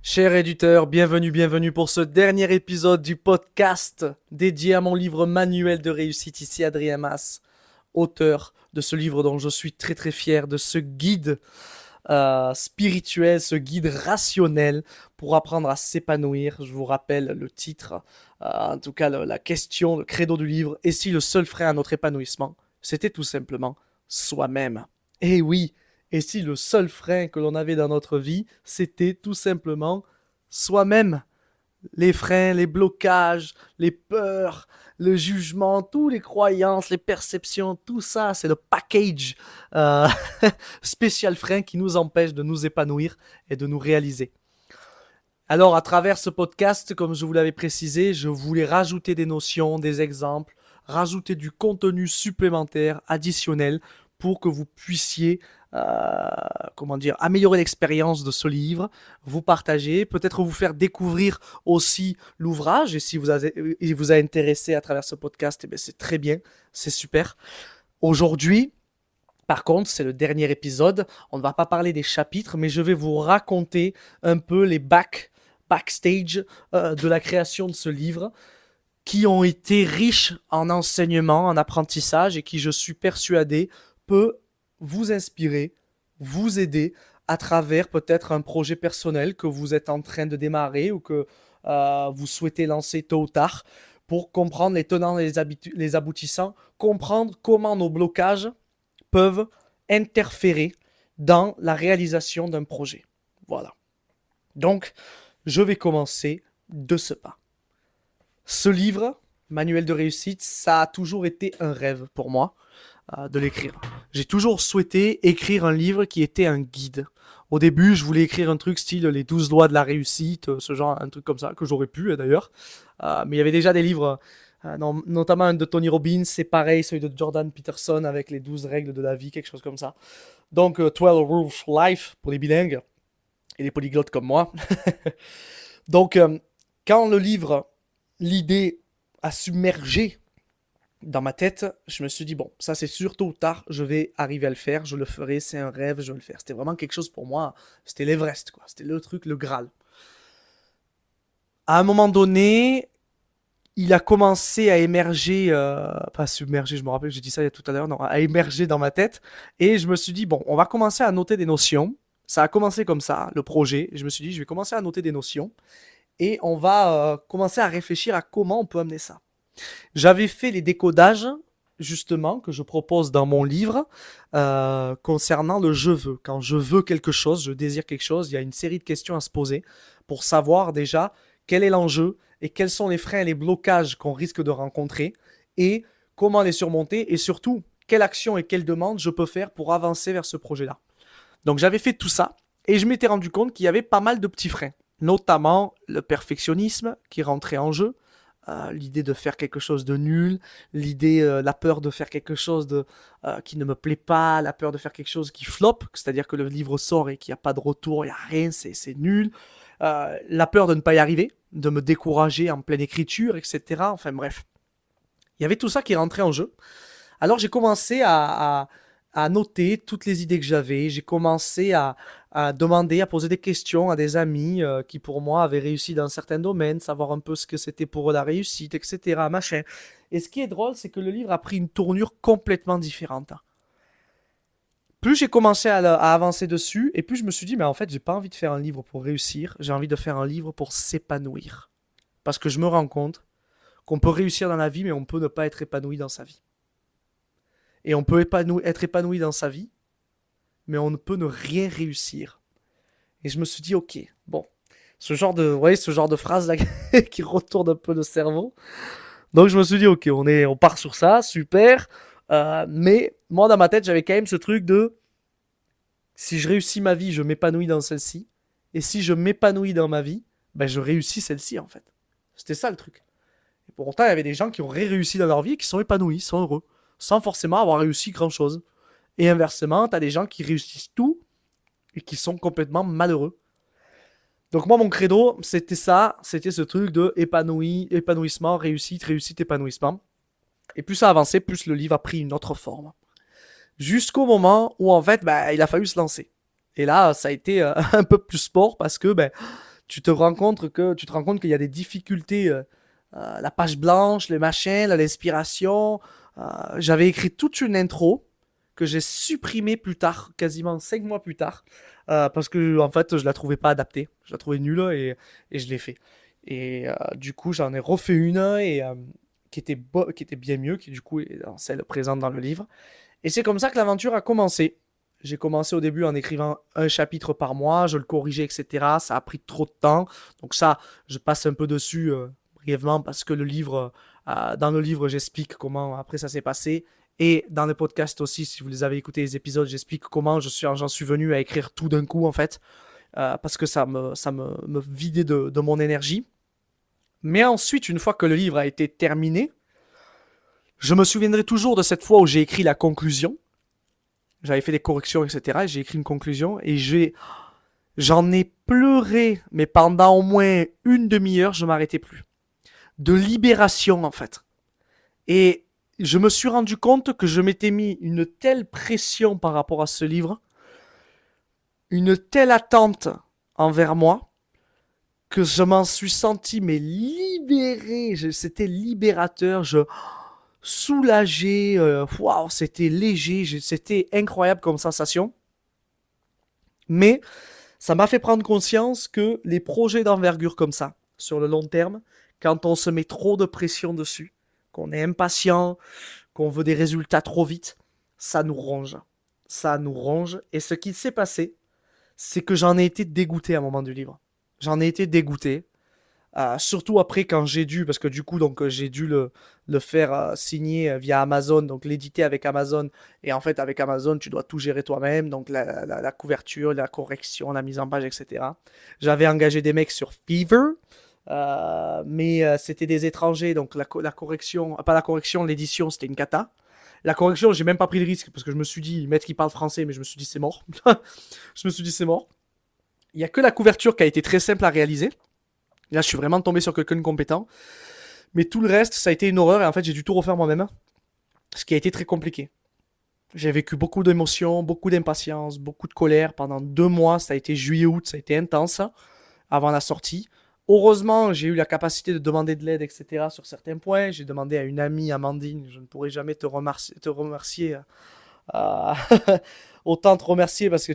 Cher éditeur, bienvenue pour ce dernier épisode du podcast dédié à mon livre Manuel de réussite. Ici Adrien Mas, auteur de ce livre dont je suis très fier, de ce guide spirituel, ce guide rationnel pour apprendre à s'épanouir. Je vous rappelle le titre, en tout cas la question, le credo du livre. Et si le seul frein à notre épanouissement, c'était tout simplement soi-même. Et oui, et si le seul frein que l'on avait dans notre vie, c'était tout simplement soi-même. Les freins, les blocages, les peurs, le jugement, toutes les croyances, les perceptions, tout ça, c'est le package euh, spécial frein qui nous empêche de nous épanouir et de nous réaliser. Alors, à travers ce podcast, comme je vous l'avais précisé, je voulais rajouter des notions, des exemples, rajouter du contenu supplémentaire, additionnel, pour que vous puissiez, améliorer l'expérience de ce livre, vous partager, peut-être vous faire découvrir aussi l'ouvrage. Et si il vous a intéressé à travers ce podcast, eh bien, c'est très bien, c'est super. Aujourd'hui, par contre, c'est le dernier épisode. On ne va pas parler des chapitres, mais je vais vous raconter un peu les backstage de la création de ce livre, qui ont été riches en enseignement, en apprentissage, et qui, je suis persuadé, peut vous inspirer, vous aider à travers peut-être un projet personnel que vous êtes en train de démarrer ou que vous souhaitez lancer tôt ou tard, pour comprendre les tenants et les aboutissants, comprendre comment nos blocages peuvent interférer dans la réalisation d'un projet. Voilà. Donc, je vais commencer de ce pas. Ce livre, Manuel de réussite, ça a toujours été un rêve pour moi de l'écrire. J'ai toujours souhaité écrire un livre qui était un guide. Au début, je voulais écrire un truc style les 12 lois de la réussite, ce genre, un truc comme ça, que j'aurais pu d'ailleurs. Mais il y avait déjà des livres, notamment un de Tony Robbins, c'est pareil, celui de Jordan Peterson avec les 12 règles de la vie, quelque chose comme ça. Donc, 12 Rules of Life pour les bilingues et les polyglottes comme moi. Donc, quand le livre, l'idée a submergé dans ma tête, je me suis dit, bon, ça c'est sûr, tôt ou tard, je vais arriver à le faire, je le ferai, c'est un rêve, je vais le faire. C'était vraiment quelque chose pour moi, c'était l'Everest, quoi. C'était le truc, le Graal. À un moment donné, il a commencé à émerger, pas submerger, je me rappelle que j'ai dit ça il y a tout à l'heure, non, à émerger dans ma tête, et je me suis dit, bon, on va commencer à noter des notions. Ça a commencé comme ça, le projet. Je me suis dit, je vais commencer à noter des notions, et on va commencer à réfléchir à comment on peut amener ça. J'avais fait les décodages, justement, que je propose dans mon livre, concernant le je veux. Quand je veux quelque chose, je désire quelque chose, il y a une série de questions à se poser pour savoir déjà quel est l'enjeu et quels sont les freins et les blocages qu'on risque de rencontrer et comment les surmonter et surtout quelle action et quelle demande je peux faire pour avancer vers ce projet-là. Donc j'avais fait tout ça et je m'étais rendu compte qu'il y avait pas mal de petits freins, notamment le perfectionnisme qui rentrait en jeu, l'idée de faire quelque chose de nul, la peur de faire quelque chose qui ne me plaît pas, la peur de faire quelque chose qui floppe, c'est-à-dire que le livre sort et qu'il n'y a pas de retour, il n'y a rien, c'est nul, la peur de ne pas y arriver, de me décourager en pleine écriture, etc. Enfin bref, il y avait tout ça qui rentrait en jeu. Alors j'ai commencé à noter toutes les idées que j'avais. J'ai commencé à demander, à poser des questions à des amis qui pour moi avaient réussi dans certains domaines, savoir un peu ce que c'était pour eux la réussite, etc. Machin. Et ce qui est drôle, c'est que le livre a pris une tournure complètement différente. Plus j'ai commencé à avancer dessus, et plus je me suis dit, mais en fait, j'ai pas envie de faire un livre pour réussir, j'ai envie de faire un livre pour s'épanouir. Parce que je me rends compte qu'on peut réussir dans la vie, mais on peut ne pas être épanoui dans sa vie. Et on peut être épanoui dans sa vie, mais on ne peut ne rien réussir. Et je me suis dit, ok, bon, vous voyez, ce genre de phrase là qui retourne un peu le cerveau. Donc je me suis dit, ok, on part sur ça, super. Mais moi, dans ma tête, j'avais quand même ce truc de si je réussis ma vie, je m'épanouis dans celle-ci. Et si je m'épanouis dans ma vie, ben je réussis celle-ci en fait. C'était ça le truc. Et pourtant, il y avait des gens qui ont réussi dans leur vie et qui sont épanouis, sont heureux, sans forcément avoir réussi grand-chose. Et inversement, tu as des gens qui réussissent tout et qui sont complètement malheureux. Donc moi, mon credo, c'était ça, c'était ce truc de épanouissement, réussite, épanouissement. Et plus ça avançait, plus le livre a pris une autre forme. Jusqu'au moment où, en fait, il a fallu se lancer. Et là, ça a été un peu plus sport parce que tu te rends compte qu'il y a des difficultés, la page blanche, les machins, l'inspiration. J'avais écrit toute une intro que j'ai supprimée plus tard, quasiment 5 mois plus tard, parce que en fait je la trouvais pas adaptée, je la trouvais nulle et je l'ai fait. Et du coup j'en ai refait une qui était bien mieux, qui du coup est celle présente dans le livre. Et c'est comme ça que l'aventure a commencé. J'ai commencé au début en écrivant un chapitre par mois, je le corrigeais, etc. Ça a pris trop de temps. Donc ça, je passe un peu dessus brièvement parce que dans le livre, j'explique comment après ça s'est passé. Et dans les podcasts aussi, si vous les avez écoutés, les épisodes, j'explique comment j'en suis venu à écrire tout d'un coup, en fait. Parce que me vidait de mon énergie. Mais ensuite, une fois que le livre a été terminé, je me souviendrai toujours de cette fois où j'ai écrit la conclusion. J'avais fait des corrections, etc. Et j'ai écrit une conclusion et j'en ai pleuré, mais pendant au moins une demi-heure, je m'arrêtais plus. De libération, en fait. Et je me suis rendu compte que je m'étais mis une telle pression par rapport à ce livre, une telle attente envers moi, que je m'en suis senti mais libéré. C'était libérateur. Soulagé. Waouh, c'était léger. C'était incroyable comme sensation. Mais ça m'a fait prendre conscience que les projets d'envergure comme ça, sur le long terme, quand on se met trop de pression dessus, qu'on est impatient, qu'on veut des résultats trop vite, ça nous ronge. Ça nous ronge. Et ce qui s'est passé, c'est que j'en ai été dégoûté à un moment du livre. J'en ai été dégoûté. Surtout après quand j'ai dû, parce que du coup donc j'ai dû le faire signer via Amazon, donc l'éditer avec Amazon. Et en fait avec Amazon tu dois tout gérer toi-même, donc la couverture, la correction, la mise en page, etc. J'avais engagé des mecs sur Fiverr, mais c'était des étrangers, donc la correction, pas la correction, l'édition c'était une cata. La correction, j'ai même pas pris le risque parce que je me suis dit, maître qui parle français, mais je me suis dit c'est mort. Je me suis dit c'est mort. Il y a que la couverture qui a été très simple à réaliser. Là, je suis vraiment tombé sur quelqu'un de compétent. Mais tout le reste, ça a été une horreur et en fait, j'ai dû tout refaire moi-même. Ce qui a été très compliqué. J'ai vécu beaucoup d'émotions, beaucoup d'impatience, beaucoup de colère. Pendant 2 mois, ça a été juillet-août, ça a été intense avant la sortie. Heureusement, j'ai eu la capacité de demander de l'aide, etc. sur certains points. J'ai demandé à une amie, Amandine, je ne pourrai jamais te remercier euh, autant te remercier parce que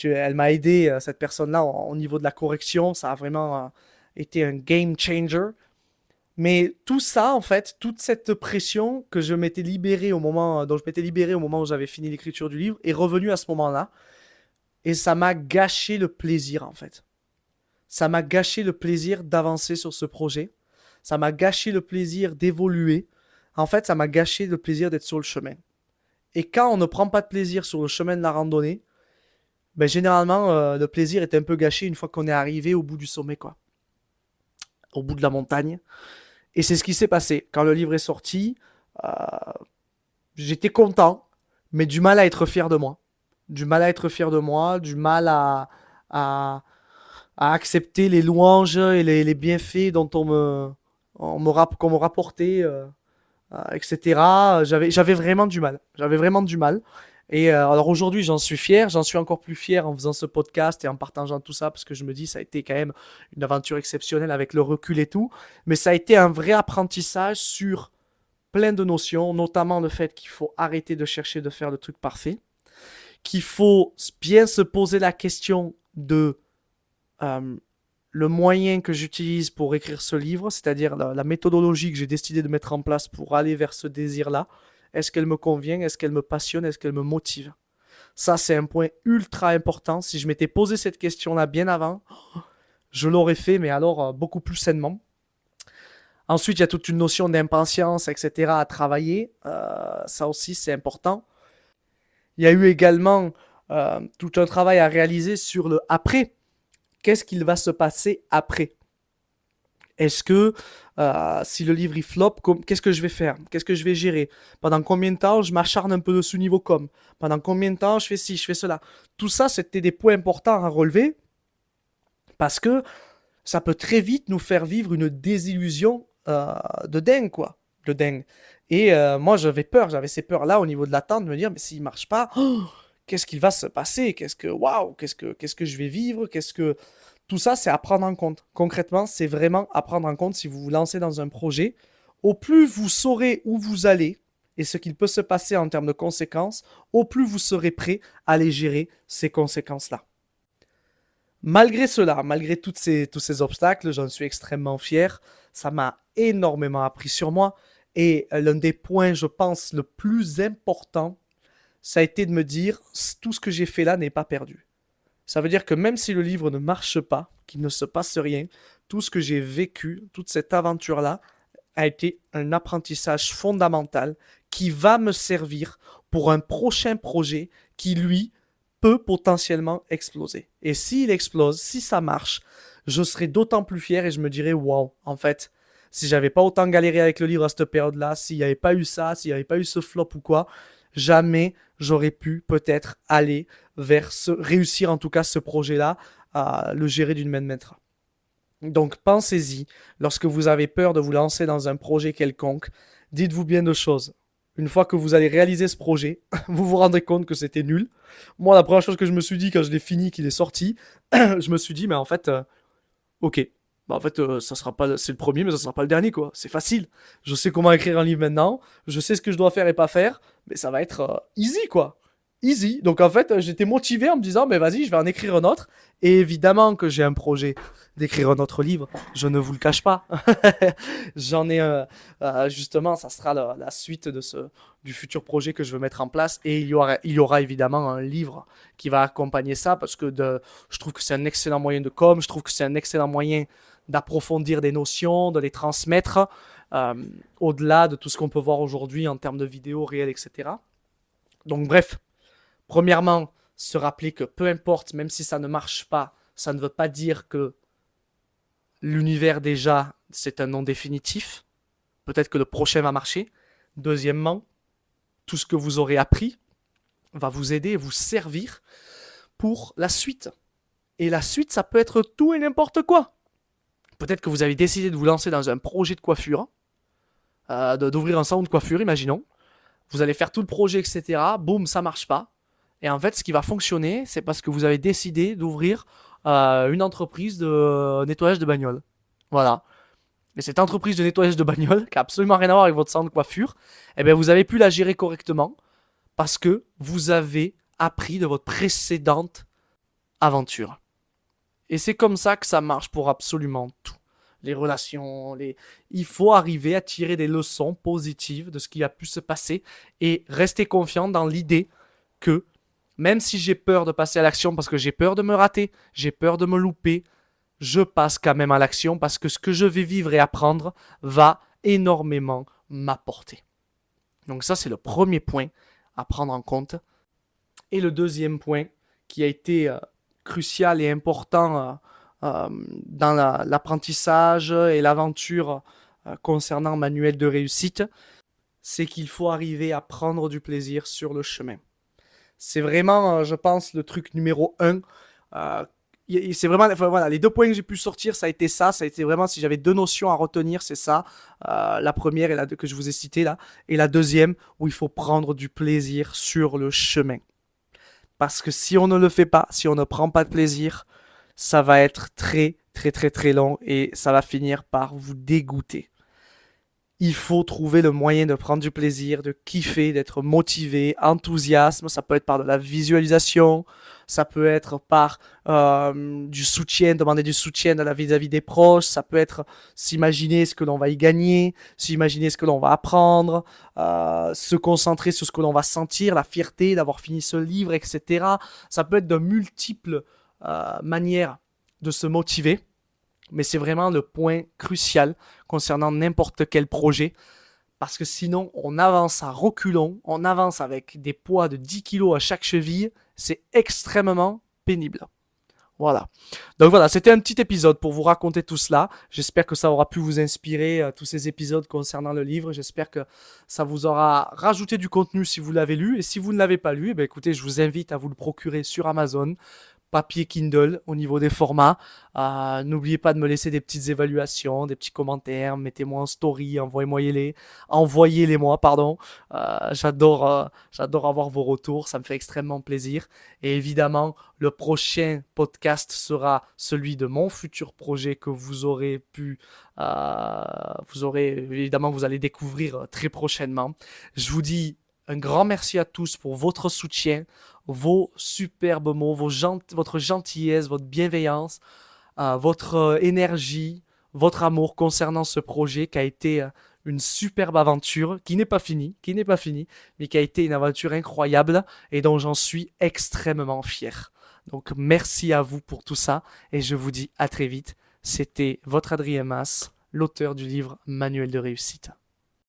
elle m'a aidé, cette personne-là, au niveau de la correction. Ça a vraiment été un game changer. Mais tout ça, en fait, toute cette pression que je m'étais libéré au moment, dont je m'étais libéré au moment où j'avais fini l'écriture du livre, est revenue à ce moment-là. Et ça m'a gâché le plaisir, en fait. Ça m'a gâché le plaisir d'avancer sur ce projet. Ça m'a gâché le plaisir d'évoluer. En fait, ça m'a gâché le plaisir d'être sur le chemin. Et quand on ne prend pas de plaisir sur le chemin de la randonnée, ben généralement, le plaisir est un peu gâché une fois qu'on est arrivé au bout du sommet, quoi. Au bout de la montagne. Et c'est ce qui s'est passé. Quand le livre est sorti, euh, j'étais content, mais du mal à être fier de moi. Du mal à être fier de moi, du mal à, à accepter les louanges et les bienfaits dont qu'on me rapportait, etc. J'avais vraiment du mal. J'avais vraiment du mal. Et alors aujourd'hui, j'en suis fier. J'en suis encore plus fier en faisant ce podcast et en partageant tout ça parce que je me dis ça a été quand même une aventure exceptionnelle avec le recul et tout. Mais ça a été un vrai apprentissage sur plein de notions, notamment le fait qu'il faut arrêter de chercher de faire le truc parfait, qu'il faut bien se poser la question de euh, le moyen que j'utilise pour écrire ce livre, c'est-à-dire la méthodologie que j'ai décidé de mettre en place pour aller vers ce désir-là. Est-ce qu'elle me convient? Est-ce qu'elle me passionne? Est-ce qu'elle me motive? Ça, c'est un point ultra important. Si je m'étais posé cette question-là bien avant, je l'aurais fait, mais alors beaucoup plus sainement. Ensuite, il y a toute une notion d'impatience, etc. à travailler. Ça aussi, c'est important. Il y a eu également tout un travail à réaliser sur le après. Qu'est-ce qu'il va se passer après? Est-ce que si le livre il flop, qu'est-ce que je vais faire? Qu'est-ce que je vais gérer? Pendant combien de temps je m'acharne un peu dessus niveau com? Pendant combien de temps je fais ci, je fais cela? Tout ça, c'était des points importants à relever parce que ça peut très vite nous faire vivre une désillusion de dingue, quoi. De dingue. Et moi, j'avais peur, j'avais ces peurs-là au niveau de l'attente, de me dire, mais s'il marche pas, qu'est-ce qu'il va se passer? Waouh, qu'est-ce que je vais vivre? Tout ça, c'est à prendre en compte. Concrètement, c'est vraiment à prendre en compte si vous vous lancez dans un projet. Au plus vous saurez où vous allez et ce qu'il peut se passer en termes de conséquences, au plus vous serez prêt à les gérer ces conséquences-là. Malgré cela, malgré tous ces obstacles, j'en suis extrêmement fier. Ça m'a énormément appris sur moi. Et l'un des points, je pense, le plus important, ça a été de me dire, tout ce que j'ai fait là n'est pas perdu. Ça veut dire que même si le livre ne marche pas, qu'il ne se passe rien, tout ce que j'ai vécu, toute cette aventure-là, a été un apprentissage fondamental qui va me servir pour un prochain projet qui, lui, peut potentiellement exploser. Et s'il explose, si ça marche, je serai d'autant plus fier et je me dirai, wow, en fait, si j'avais pas autant galéré avec le livre à cette période-là, s'il n'y avait pas eu ça, s'il n'y avait pas eu ce flop ou quoi, jamais j'aurais pu peut-être aller vers réussir en tout cas ce projet-là, à le gérer d'une main de maître. Donc pensez-y, lorsque vous avez peur de vous lancer dans un projet quelconque, dites-vous bien deux choses. Une fois que vous allez réaliser ce projet, vous vous rendrez compte que c'était nul. Moi, la première chose que je me suis dit quand je l'ai fini, qu'il est sorti, je me suis dit, mais en fait, ok. Bah en fait, ça sera pas, c'est le premier, mais ça sera pas le dernier, quoi. C'est facile. Je sais comment écrire un livre maintenant. Je sais ce que je dois faire et pas faire. Mais ça va être easy, quoi. Easy. Donc en fait, j'étais motivé en me disant, mais vas-y, je vais en écrire un autre. Et évidemment que j'ai un projet d'écrire un autre livre. Je ne vous le cache pas. J'en ai justement, ça sera la suite du futur projet que je veux mettre en place. Et il y aura évidemment un livre qui va accompagner ça parce que je trouve que c'est un excellent moyen de com. Je trouve que c'est un excellent moyen d'approfondir des notions, de les transmettre euh, au-delà de tout ce qu'on peut voir aujourd'hui en termes de vidéos réelles, etc. Donc bref, premièrement, se rappeler que peu importe, même si ça ne marche pas, ça ne veut pas dire que l'univers déjà, c'est un nom définitif. Peut-être que le prochain va marcher. Deuxièmement, tout ce que vous aurez appris va vous aider et vous servir pour la suite. Et la suite, ça peut être tout et n'importe quoi. Peut-être que vous avez décidé de vous lancer dans un projet de coiffure, d'ouvrir un salon de coiffure, imaginons. Vous allez faire tout le projet, etc. Boum, ça marche pas. Et en fait, ce qui va fonctionner, c'est parce que vous avez décidé d'ouvrir une entreprise de nettoyage de bagnole. Voilà. Et cette entreprise de nettoyage de bagnole, qui n'a absolument rien à voir avec votre salon de coiffure, eh bien, vous avez pu la gérer correctement parce que vous avez appris de votre précédente aventure. Et c'est comme ça que ça marche pour absolument tout. Les relations, il faut arriver à tirer des leçons positives de ce qui a pu se passer et rester confiant dans l'idée que même si j'ai peur de passer à l'action parce que j'ai peur de me rater, j'ai peur de me louper, je passe quand même à l'action parce que ce que je vais vivre et apprendre va énormément m'apporter. Donc ça, c'est le premier point à prendre en compte. Et le deuxième point qui a été crucial et important dans l'apprentissage et l'aventure concernant Manuel de réussite, c'est qu'il faut arriver à prendre du plaisir sur le chemin. C'est vraiment, je pense, le truc numéro 1. C'est vraiment, enfin, voilà, les deux points que j'ai pu sortir, ça a été ça. Ça a été vraiment, si j'avais deux notions à retenir, c'est ça. La première que je vous ai citée là. Et la deuxième, où il faut prendre du plaisir sur le chemin. Parce que si on ne le fait pas, si on ne prend pas de plaisir, ça va être très, très, très, très long et ça va finir par vous dégoûter. Il faut trouver le moyen de prendre du plaisir, de kiffer, d'être motivé, enthousiasme. Ça peut être par de la visualisation, ça peut être par du soutien, demander du soutien vis-à-vis des proches. Ça peut être s'imaginer ce que l'on va y gagner, s'imaginer ce que l'on va apprendre, se concentrer sur ce que l'on va sentir, la fierté d'avoir fini ce livre, etc. Ça peut être de multiples manières de se motiver. Mais c'est vraiment le point crucial concernant n'importe quel projet. Parce que sinon, on avance à reculons, on avance avec des poids de 10 kilos à chaque cheville. C'est extrêmement pénible. Voilà. Donc voilà, c'était un petit épisode pour vous raconter tout cela. J'espère que ça aura pu vous inspirer, tous ces épisodes concernant le livre. J'espère que ça vous aura rajouté du contenu si vous l'avez lu. Et si vous ne l'avez pas lu, eh bien, écoutez, je vous invite à vous le procurer sur Amazon papier Kindle au niveau des formats. N'oubliez pas de me laisser des petites évaluations, des petits commentaires, mettez-moi en story, envoyez-les moi, pardon. J'adore avoir vos retours, ça me fait extrêmement plaisir. Et évidemment, le prochain podcast sera celui de mon futur projet que vous allez découvrir très prochainement. Je vous dis un grand merci à tous pour votre soutien, vos superbes mots, votre gentillesse, votre bienveillance, votre énergie, votre amour concernant ce projet qui a été une superbe aventure, qui n'est pas finie, mais qui a été une aventure incroyable et dont j'en suis extrêmement fier. Donc merci à vous pour tout ça et je vous dis à très vite. C'était votre Adrien Mas, l'auteur du livre Manuel de réussite.